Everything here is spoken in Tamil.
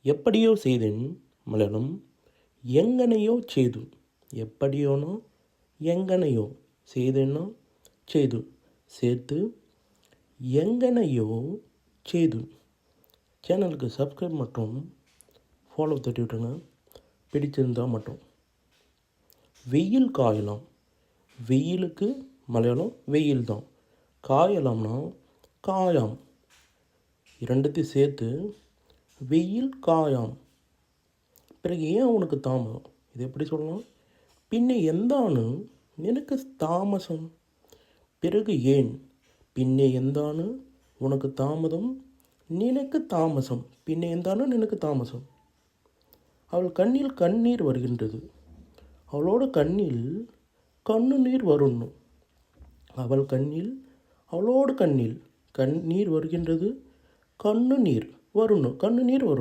எப்படியோ செய்தேன் மலரும் எங்கனையோ செய்து. எப்படியோனோ எங்கனையோ செய்தேனோ செய்து சேர்த்து எங்கனையோ செய்து. சேனலுக்கு சப்ஸ்கிரைப் மற்றும் ஃபாலோ தட்டி விட்டுருங்க பிடிச்சிருந்தால் மட்டும். வெயில் காயலாம். வெயிலுக்கு மலையாளம் வெயில் தான். காயலாம்னா காயாம். இரண்டுத்தையும் சேர்த்து வெயில் காயாம். பிறகு ஏன் உனக்கு தாமதம்? இது எப்படி சொல்லலாம்? பின்னே எந்தானு எனக்கு தாமசம். பிறகு ஏன் பின்னே எந்தானு உனக்கு தாமதம் நினைக்கு தாமசம். பின்னே எந்தானு நினைக்கு தாமசம். அவள் கண்ணில் கண்ணீர் வருகின்றது. அவளோட கண்ணில் கண்ணு வரணும். அவளோட கண்ணில் கண்ணீர் வருகின்றது. கண்ணு நீர் வரணும்.